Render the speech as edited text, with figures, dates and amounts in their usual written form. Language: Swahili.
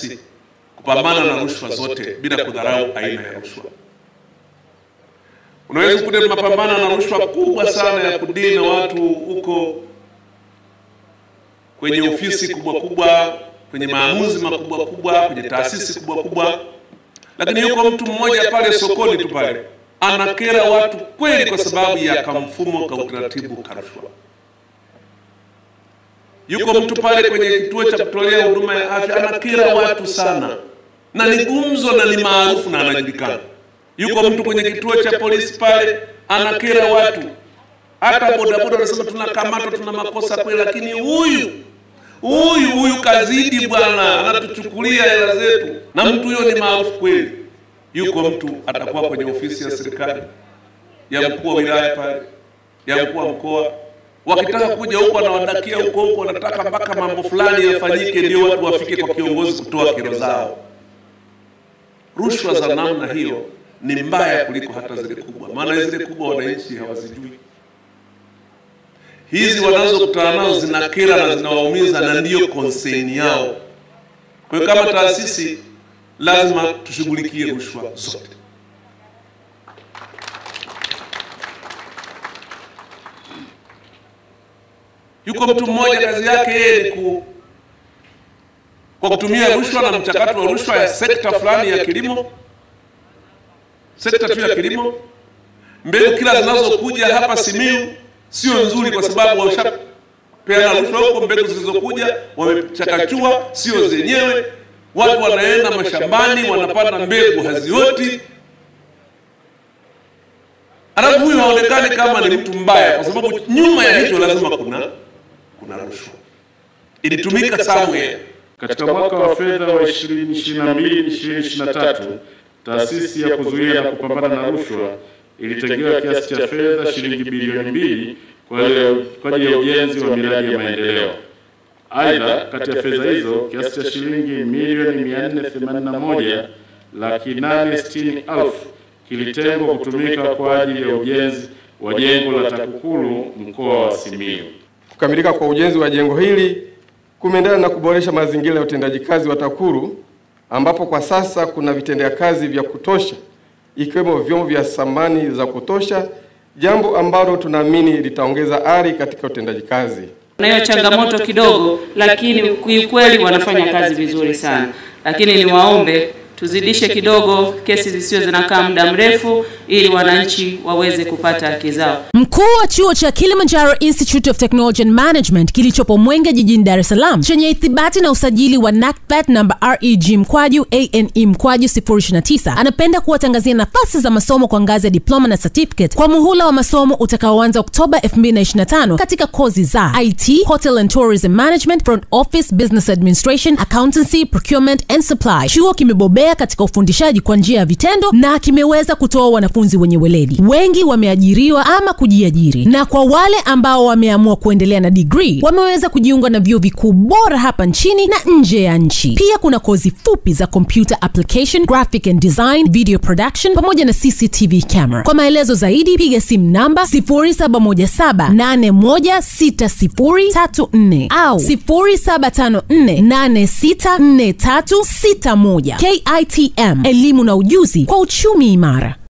mikakati kupambana na rushwa zote bila kudharau aina ya rushwa. Unaweza kukuta mapambano na rushwa kubwa sana ya kudili na watu huko kwenye ofisi kubwa kubwa, kwenye maamuzi makubwa kubwa, kwenye taasisi kubwa kubwa, lakini yuko mtu mmoja pale sokoni tu pale anakera watu kweli kwa sababu ya kamfumo ka utaratibu ka rushwa. Yuko mtu pale kwenye kituo cha kutolea huduma ya afya anakera watu sana, na ni gumzo na ni maarufu na anajulikana. Yuko mtu kwenye kituo cha polisi pale anakera watu, hata bodaboda wanasema tunakamata, tuna makosa kweli, lakini huyu kazidi bwana, anatuchukulia hela zetu, na mtu huyo ni maarufu kweli. Yuko mtu atakuwa kwenye ofisi ya serikali, ya mkuu wa wilaya pale, ya mkuu wa mkoa, wakitaka kuja huko anawadakia huko, wanataka mpaka mambo fulani yafanyike ndio watu wafike kwa kiongozi kutoa kero zao. Rushwa za namna hiyo ni mbaya kuliko hata zile kubwa, maana zile kubwa wananchi hawazijui. Hizi wanazokutana nazo zinakera na zinawaumiza, na ndio concern yao. Kwa hiyo kama taasisi lazima tushughulikie rushwa zote. Yuko mtu mmoja kazi yake yeye ni kwa kutumia rushwa na mchakato wa rushwa ya sekta fulani ya kilimo, sekta tu ya kilimo, mbegu kila zinazokuja hapa Simiyu sio nzuri kwa sababu washapeana rushwa huko. Mbegu zilizokuja wamechakachua sio zenyewe, watu wanaenda mashambani wanapanda mbegu hazioti. Alafu huyu haonekani kama ni mtu mbaya, kwa sababu nyuma ya hicho lazima kuna rushwa ilitumika somewhere. Katika mwaka wa fedha wa 2022-2023, taasisi ya kuzuia na kupambana na rushwa ilitengewa kiasi cha fedha shilingi bilioni 2 kwa ajili ya ujenzi wa miradi ya maendeleo. Aidha, kati ya fedha hizo kiasi cha shilingi milioni 481,860,000 kilitengwa kutumika kwa ajili ya ujenzi wa jengo la TAKUKURU mkoa wa Simiyu. Kukamilika kwa ujenzi wa jengo hili kumeendana na kuboresha mazingira ya utendaji kazi wa TAKUKURU, ambapo kwa sasa kuna vitendea kazi vya kutosha ikiwemo vyombo vya samani za kutosha, jambo ambalo tunaamini litaongeza ari katika utendaji kazi. Na hiyo changamoto kidogo, lakini kweli wanafanya kazi vizuri sana. Lakini niwaombe tuzidishe kidogo kesi zisizo zinakaa muda mrefu ili wananchi waweze kupata haki zao. Mkuu wa chuo cha Kilimanjaro Institute of Technology and Management kilichopo Mwenge jijini Dar es Salaam chenye ithibati na usajili wa NACTVET namba REG/ANE/029 anapenda kuwatangazia nafasi za masomo kwa ngazi ya diploma na certificate kwa muhula wa masomo utakaoanza Oktoba 2025 katika kozi za IT, Hotel and Tourism Management, Front Office, Business Administration, Accountancy, Procurement and Supply. Chuo kimebobea katika ufundishaji kwa njia ya vitendo na kimeweza kutoa wanafunzi wenye weledi. Wengi wameajiriwa ama kujiajiri, na kwa wale ambao wameamua kuendelea na degree wameweza kujiunga na vyuo vikuu bora hapa nchini na nje ya nchi. Pia kuna kozi fupi za computer application, graphic and design, video production pamoja na CCTV camera. Kwa maelezo zaidi piga simu namba 0717816034 au 0754864361. KITM, elimu na ujuzi kwa uchumi imara.